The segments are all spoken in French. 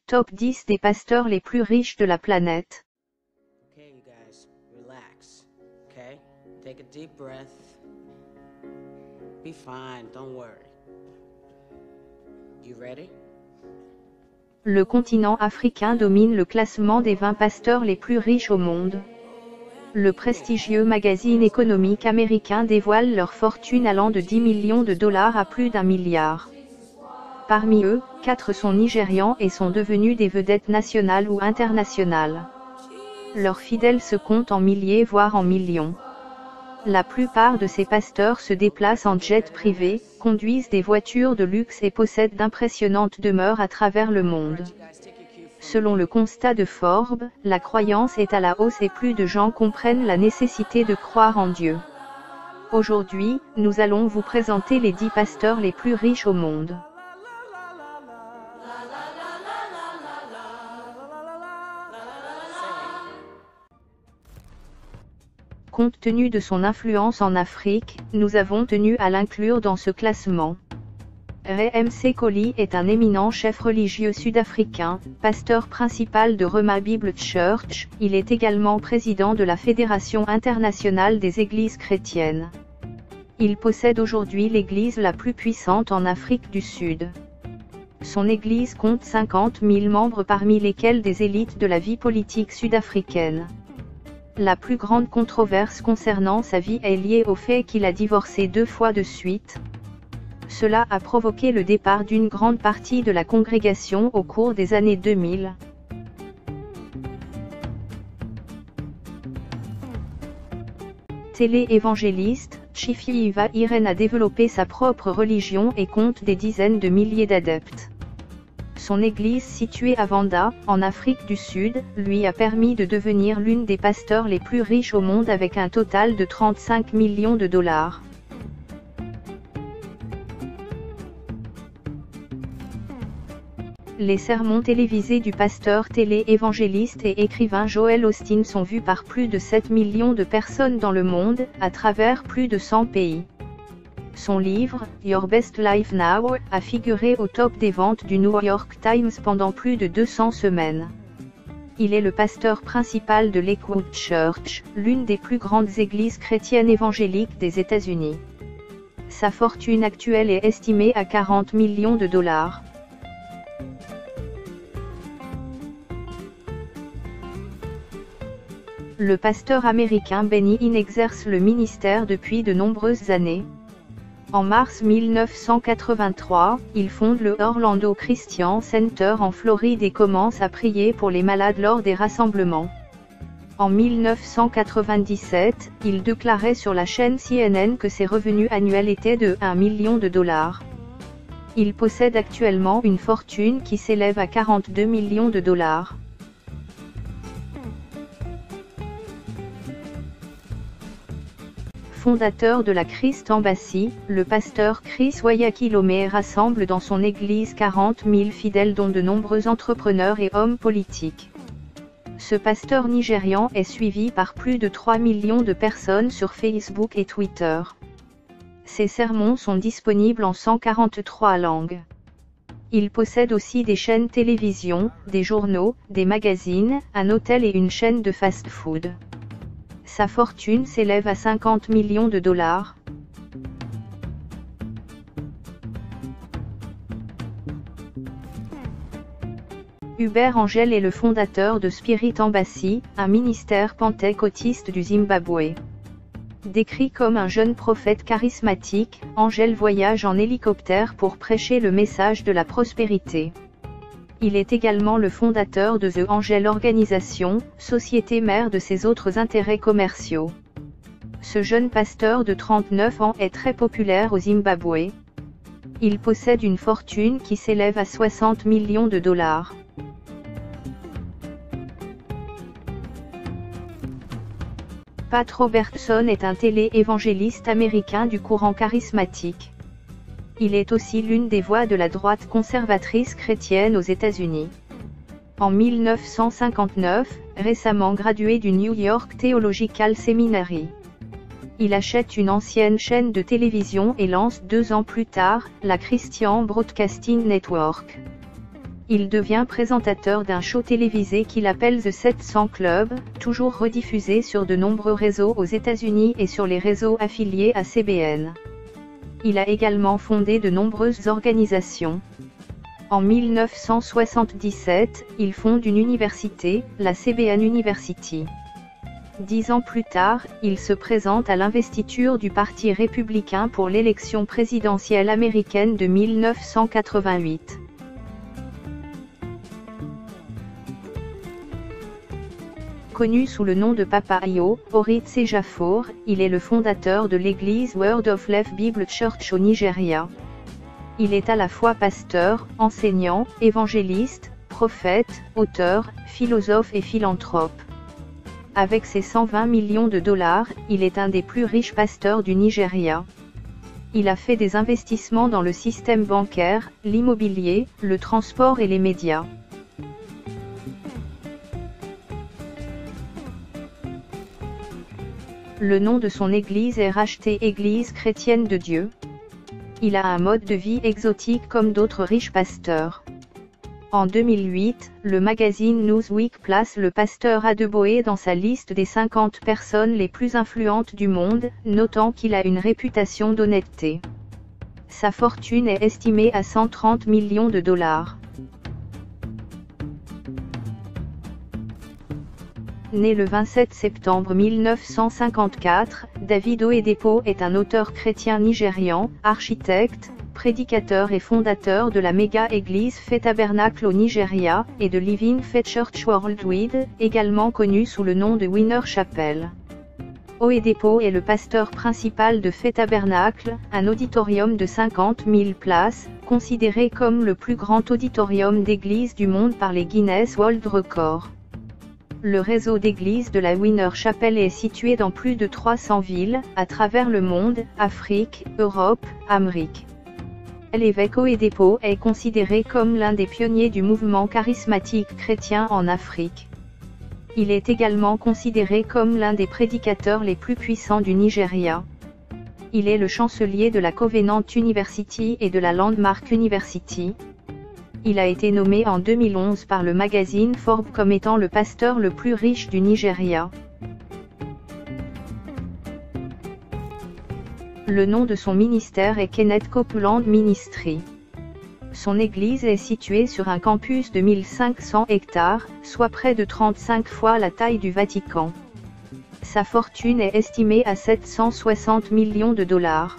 Top 10 des pasteurs les plus riches de la planète. Okay, you guys, relax. Okay? Take a deep breath. Be fine, don't worry. You ready? Le continent africain domine le classement des 20 pasteurs les plus riches au monde. Le prestigieux magazine économique américain dévoile leur fortune allant de 10 millions de dollars à plus d'1 milliard. Parmi eux, 4 sont nigérians et sont devenus des vedettes nationales ou internationales. Leurs fidèles se comptent en milliers voire en millions. La plupart de ces pasteurs se déplacent en jet privé, conduisent des voitures de luxe et possèdent d'impressionnantes demeures à travers le monde. Selon le constat de Forbes, la croyance est à la hausse et plus de gens comprennent la nécessité de croire en Dieu. Aujourd'hui, nous allons vous présenter les 10 pasteurs les plus riches au monde. Compte tenu de son influence en Afrique, nous avons tenu à l'inclure dans ce classement. Ray Msekoli est un éminent chef religieux sud-africain, pasteur principal de Rhema Bible Church, il est également président de la Fédération internationale des églises chrétiennes. Il possède aujourd'hui l'église la plus puissante en Afrique du Sud. Son église compte 50 000 membres parmi lesquels des élites de la vie politique sud-africaine. La plus grande controverse concernant sa vie est liée au fait qu'il a divorcé 2 fois de suite. Cela a provoqué le départ d'une grande partie de la congrégation au cours des années 2000. Télé-évangéliste, Chifiva Irene a développé sa propre religion et compte des dizaines de milliers d'adeptes. Son église située à Vanda, en Afrique du Sud, lui a permis de devenir l'une des pasteurs les plus riches au monde avec un total de 35 millions de dollars. Les sermons télévisés du pasteur télé-évangéliste et écrivain Joel Osteen sont vus par plus de 7 millions de personnes dans le monde, à travers plus de 100 pays. Son livre, Your Best Life Now, a figuré au top des ventes du New York Times pendant plus de 200 semaines. Il est le pasteur principal de Lakewood Church, l'une des plus grandes églises chrétiennes évangéliques des États-Unis. Sa fortune actuelle est estimée à 40 millions de dollars. Le pasteur américain Benny Hinn exerce le ministère depuis de nombreuses années. En mars 1983, il fonde le Orlando Christian Center en Floride et commence à prier pour les malades lors des rassemblements. En 1997, il déclarait sur la chaîne CNN que ses revenus annuels étaient de 1 million de dollars. Il possède actuellement une fortune qui s'élève à 42 millions de dollars. Fondateur de la Christ Embassy, le pasteur Chris Wayakilome rassemble dans son église 40 000 fidèles dont de nombreux entrepreneurs et hommes politiques. Ce pasteur nigérian est suivi par plus de 3 millions de personnes sur Facebook et Twitter. Ses sermons sont disponibles en 143 langues. Il possède aussi des chaînes télévision, des journaux, des magazines, un hôtel et une chaîne de fast-food. Sa fortune s'élève à 50 millions de dollars. Hubert Angel est le fondateur de Spirit Embassy, un ministère pentecôtiste du Zimbabwe. Décrit comme un jeune prophète charismatique, Angel voyage en hélicoptère pour prêcher le message de la prospérité. Il est également le fondateur de The Angel Organisation, société mère de ses autres intérêts commerciaux. Ce jeune pasteur de 39 ans est très populaire au Zimbabwe. Il possède une fortune qui s'élève à 60 millions de dollars. Pat Robertson est un télé-évangéliste américain du courant charismatique. Il est aussi l'une des voix de la droite conservatrice chrétienne aux États-Unis. En 1959, récemment gradué du New York Theological Seminary. Il achète une ancienne chaîne de télévision et lance 2 ans plus tard, la Christian Broadcasting Network. Il devient présentateur d'un show télévisé qu'il appelle The 700 Club, toujours rediffusé sur de nombreux réseaux aux États-Unis et sur les réseaux affiliés à CBN. Il a également fondé de nombreuses organisations. En 1977, il fonde une université, la CBN University. 10 ans plus tard, il se présente à l'investiture du Parti républicain pour l'élection présidentielle américaine de 1988. Connu sous le nom de Papa Ayo, Orit Sejafor, il est le fondateur de l'église Word of Life Bible Church au Nigeria. Il est à la fois pasteur, enseignant, évangéliste, prophète, auteur, philosophe et philanthrope. Avec ses 120 millions de dollars, il est un des plus riches pasteurs du Nigeria. Il a fait des investissements dans le système bancaire, l'immobilier, le transport et les médias. Le nom de son église est racheté Église chrétienne de Dieu. Il a un mode de vie exotique comme d'autres riches pasteurs. En 2008, le magazine Newsweek place le pasteur Adeboye dans sa liste des 50 personnes les plus influentes du monde, notant qu'il a une réputation d'honnêteté. Sa fortune est estimée à 130 millions de dollars. Né le 27 septembre 1954, David Oyedepo est un auteur chrétien nigérian, architecte, prédicateur et fondateur de la méga-église Faith Tabernacle au Nigeria, et de Living Faith Church Worldwide, également connu sous le nom de Winner Chapel. Oyedepo est le pasteur principal de Faith Tabernacle, un auditorium de 50 000 places, considéré comme le plus grand auditorium d'église du monde par les Guinness World Records. Le réseau d'églises de la Winner Chapel est situé dans plus de 300 villes, à travers le monde, Afrique, Europe, Amérique. L'évêque Oyedepo est considéré comme l'un des pionniers du mouvement charismatique chrétien en Afrique. Il est également considéré comme l'un des prédicateurs les plus puissants du Nigeria. Il est le chancelier de la Covenant University et de la Landmark University. Il a été nommé en 2011 par le magazine Forbes comme étant le pasteur le plus riche du Nigeria. Le nom de son ministère est Kenneth Copeland Ministry. Son église est située sur un campus de 1500 hectares, soit près de 35 fois la taille du Vatican. Sa fortune est estimée à 760 millions de dollars.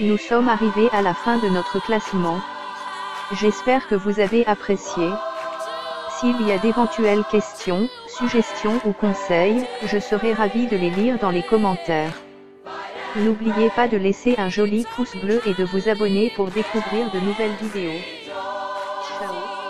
Nous sommes arrivés à la fin de notre classement. J'espère que vous avez apprécié. S'il y a d'éventuelles questions, suggestions ou conseils, je serai ravi de les lire dans les commentaires. N'oubliez pas de laisser un joli pouce bleu et de vous abonner pour découvrir de nouvelles vidéos. Ciao.